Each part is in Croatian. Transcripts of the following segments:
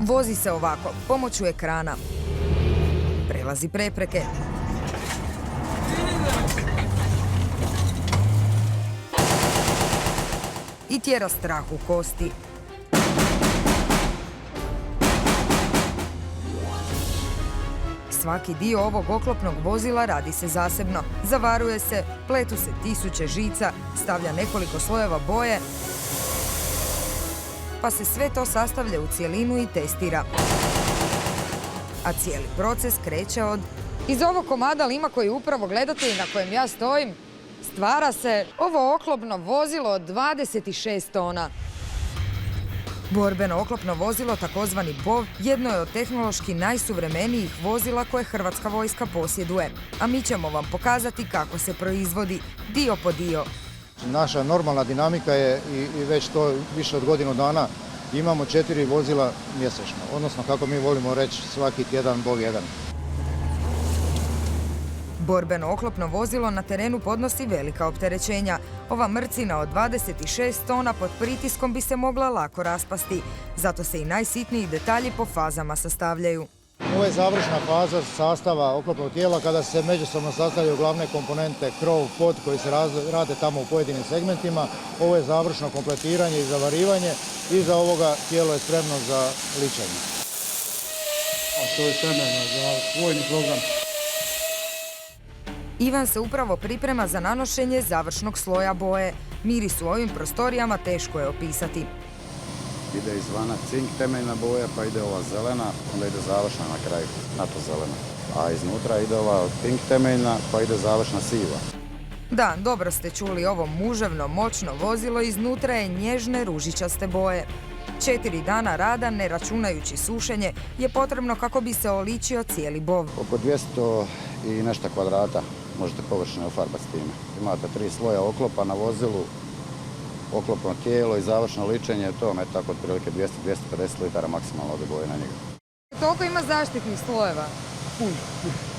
Vozi se ovako, pomoću ekrana. Prelazi prepreke. I tjera strah u kosti. Svaki dio ovog oklopnog vozila radi se zasebno. Zavaruje se, pletu se tisuće žica, stavlja nekoliko slojeva boje, pa se sve to sastavlja u cjelinu i testira. A cijeli proces kreće od... Iz ovog komada lima koji upravo gledate i na kojem ja stojim, stvara se ovo oklopno vozilo od 26 tona. Borbeno oklopno vozilo, takozvani BOV, jedno je od tehnološki najsuvremenijih vozila koje Hrvatska vojska posjeduje. A mi ćemo vam pokazati kako se proizvodi, dio po dio. Naša normalna dinamika je i već to više od godinu dana imamo 4 vozila mjesečno, odnosno kako mi volimo reći svaki tjedan BOV 1. Borbeno oklopno vozilo na terenu podnosi velika opterećenja. Ova mrcina od 26 tona pod pritiskom bi se mogla lako raspasti. Zato se i najsitniji detalji po fazama sastavljaju. Ovo je završna faza sastava oklopnog tijela kada se međusobno sastavljaju glavne komponente, krov, pod koji se rade tamo u pojedinim segmentima. Ovo je završno kompletiranje i zavarivanje. Iza ovoga tijelo je spremno za ličenje. To je temeljno za vojni program. Ivan se upravo priprema za nanošenje završnog sloja boje. Miris u ovim prostorijama teško je opisati. Ide izvana cink temeljna boja, pa ide ova zelena, onda ide završna na kraju, NATO zelena. A iznutra ide ova pink temeljna, pa ide završna siva. Da, dobro ste čuli, ovo muževno, moćno vozilo iznutra je nježne ružičaste boje. 4 dana rada, ne računajući sušenje, je potrebno kako bi se oličio cijeli BOV. Oko 200 i nešto kvadrata možete površine ufarbati s time. Imate 3 sloja oklopa na vozilu, oklopno tijelo i završno ličenje, to je tako otprilike 200-250 litara maksimalno ode boje na njega. Toliko ima zaštitnih slojeva?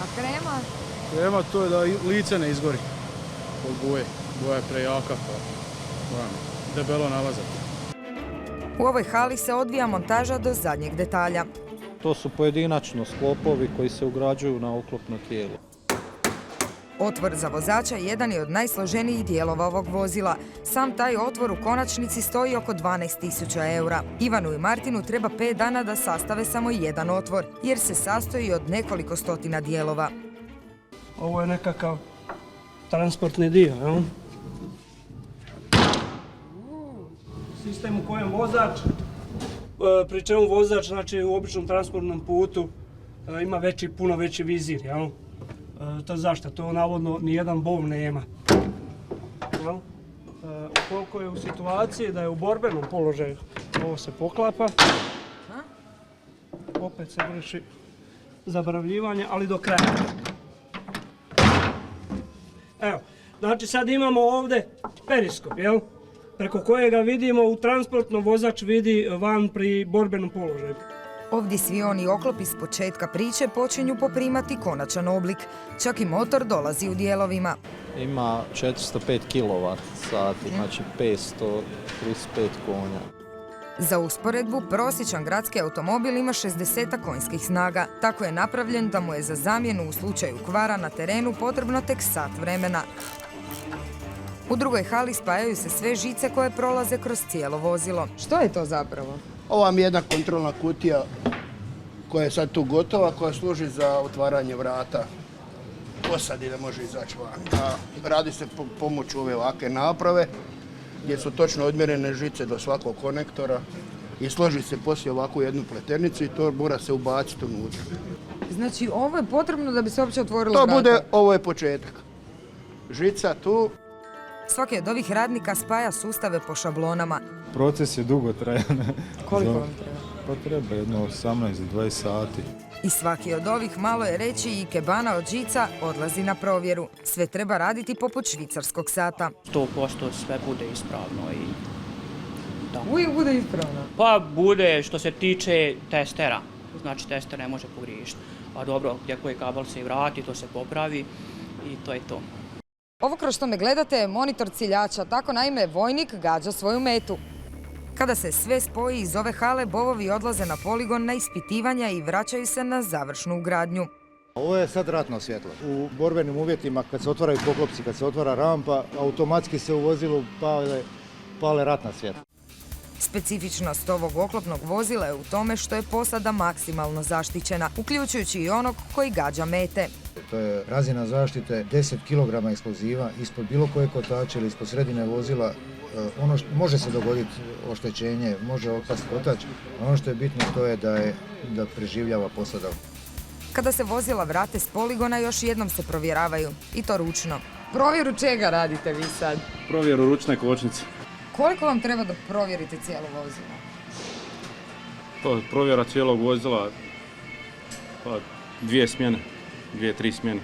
A krema? Krema to je da lice ne izgori od boje. Boja je prejaka, pa moramo debelo nalazati. U ovoj hali se odvija montaža do zadnjeg detalja. To su pojedinačno sklopovi koji se ugrađuju na oklopno tijelo. Otvor za vozača jedan je od najsloženijih dijelova ovog vozila. Sam taj otvor u konačnici stoji oko 12.000 eura. Ivanu i Martinu treba 5 dana da sastave samo jedan otvor, jer se sastoji od nekoliko stotina dijelova. Ovo je nekakav transportni dio, jel? Sistem u kojem vozač, pri čemu vozač, znači u običnom transportnom putu, ima puno veći vizir, jel? To zašto? To navodno nijedan BOV nema. Ukoliko je u situaciji da je u borbenom položaju, ovo se poklapa, opet se vrši zabravljivanje, ali do kraja. Evo, znači sad imamo ovdje periskop, jel? Preko kojega vidimo u transportnom vozač vidi van pri borbenom položaju. Ovdje svi oni oklopi s početka priče počinju poprimati konačan oblik. Čak i motor dolazi u dijelovima. Ima 405 kW, znači 535 konja. Za usporedbu, prosječan gradski automobil ima 60 konjskih snaga. Tako je napravljen da mu je za zamjenu u slučaju kvara na terenu potrebno tek sat vremena. U drugoj hali spajaju se sve žice koje prolaze kroz cijelo vozilo. Što je to zapravo? Ovo vam je jedna kontrolna kutija koja je sad tu gotova, koja služi za otvaranje vrata posadi da može izaći van. Radi se pomoću ove ovakve naprave gdje su točno odmjerene žice do svakog konektora i složi se poslije ovakvu jednu pleternicu i to mora se ubaciti unutra. Znači ovo je potrebno da bi se uopće otvorilo vrata? Ovo je početak. Žica tu. Svaki od ovih radnika spaja sustave po šablonama. Proces je dugotrajan. Koliko vam treba? Pa treba jedno 18-20 sati. I svaki od ovih, malo je reći, i kebana od žica odlazi na provjeru. Sve treba raditi poput švicarskog sata. 100% sve bude ispravno i... Da. Uvijek bude ispravno? Pa bude što se tiče testera. Znači tester ne može pogriješiti. A dobro, gdje koji kabel se i vrati, to se popravi i to je to. Ovo kroz što me gledate je monitor ciljača. Tako naime vojnik gađa svoju metu. Kada se sve spoji iz ove hale, bovovi odlaze na poligon na ispitivanja i vraćaju se na završnu ugradnju. Ovo je sad ratno svjetlo. U borbenim uvjetima kad se otvaraju poklopci, kad se otvara rampa, automatski se u vozilu pale ratna svjetla. Specifičnost ovog oklopnog vozila je u tome što je posada maksimalno zaštićena, uključujući i onog koji gađa mete. To je razina zaštite 10 kg eksploziva ispod bilo koje kotače ili ispod sredine vozila. Može se dogoditi oštećenje, može otpasti kotač, a ono što je bitno to je da preživljava posada. Kada se vozila vrate s poligona, još jednom se provjeravaju, i to ručno. Provjeru čega radite vi sad? Provjeru ručne kočnice. Koliko vam treba da provjerite cijelo vozilo? To provjera cijelog vozila, pa 2 smjene, 2-3 smjene.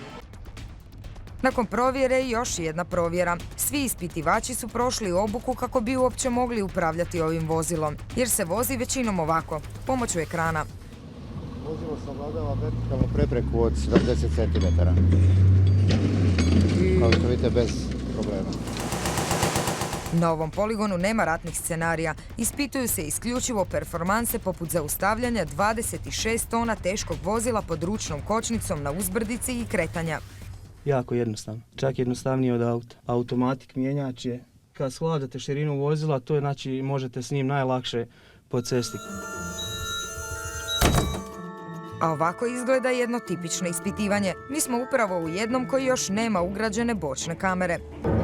Nakon provjere još jedna provjera. Svi ispitivači su prošli obuku kako bi uopće mogli upravljati ovim vozilom, jer se vozi većinom ovako, pomoću ekrana. Vozilo savladava vertikalnu prepreku od 70 cm. Kao što vidite, bez problema. Na ovom poligonu nema ratnih scenarija. Ispituju se isključivo performanse poput zaustavljanja 26 tona teškog vozila pod ručnom kočnicom na uzbrdici i kretanja. Jako jednostavno, čak jednostavnije od auta. Automatik mijenjač je, kad skladate širinu vozila, to je znači možete s njim najlakše po cesti. A ovako izgleda jedno tipično ispitivanje. Mi smo upravo u jednom koji još nema ugrađene bočne kamere.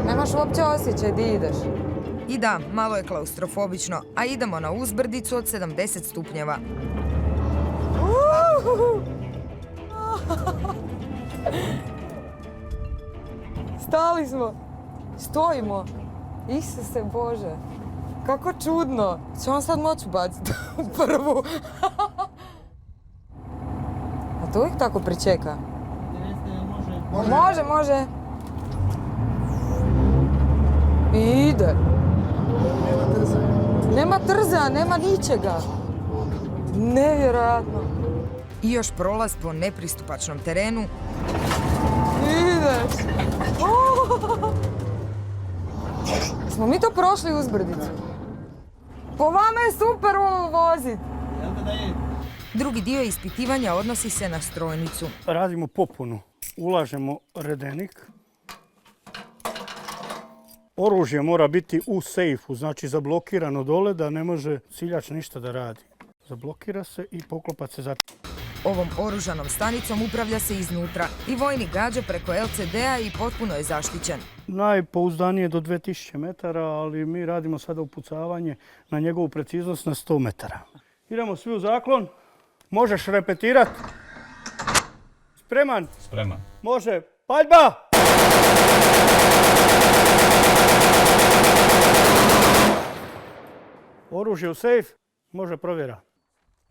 Nemaš uopće osjećaj di ideš. I da, malo je klaustrofobično, a idemo na uzbrdicu od 70 stupnjeva. Stali smo. Stojimo. Isuse Bože. Kako čudno. Će on sad moći baciti u prvu. A to uvijek tako pričeka? Može. I ide. Nema trza, nema ničega. Nevjerojatno. I još prolaz po nepristupačnom terenu. Ideš. Smo mi to prošli uzbrdicu? Po vama je super ovo vozit. Drugi dio ispitivanja odnosi se na strojnicu. Radimo popunu. Ulažemo redenik. Oružje mora biti u sejfu, znači zablokirano dole da ne može ciljač ništa da radi. Zablokira se i poklopac se zatvara. Ovom oružanom stanicom upravlja se iznutra i vojnik gađa preko LCD-a i potpuno je zaštićen. Najpouzdanije do 2000 metara, ali mi radimo sada upucavanje na njegovu preciznost na 100 metara. Idemo svi u zaklon. Možeš repetirati. Spreman? Spreman. Može. Paljba! Oružje u sejf. Može provjera.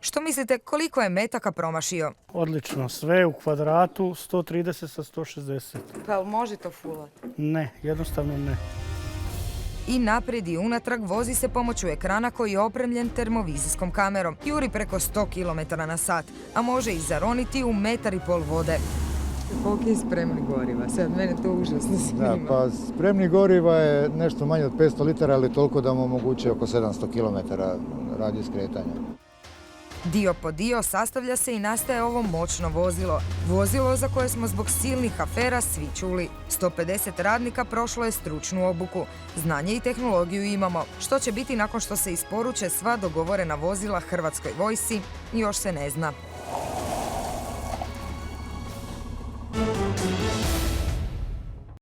Što mislite, koliko je metaka promašio? Odlično. Sve u kvadratu 130 sa 160. Pa može to fulat? Ne, jednostavno ne. I naprijed i unatrag vozi se pomoću ekrana koji je opremljen termovizijskom kamerom. Juri preko 100 km/h, a može i zaroniti u 1,5 metar vode. Koliko je spremni goriva? Sad mene to užasno snima. Da, pa spremni goriva je nešto manje od 500 litara, ali toliko da mu omogućuje oko 700 km radijus kretanja. Dio po dio sastavlja se i nastaje ovo moćno vozilo. Vozilo za koje smo zbog silnih afera svi čuli. 150 radnika prošlo je stručnu obuku. Znanje i tehnologiju imamo. Što će biti nakon što se isporuče sva dogovorena vozila Hrvatskoj vojsci, još se ne zna.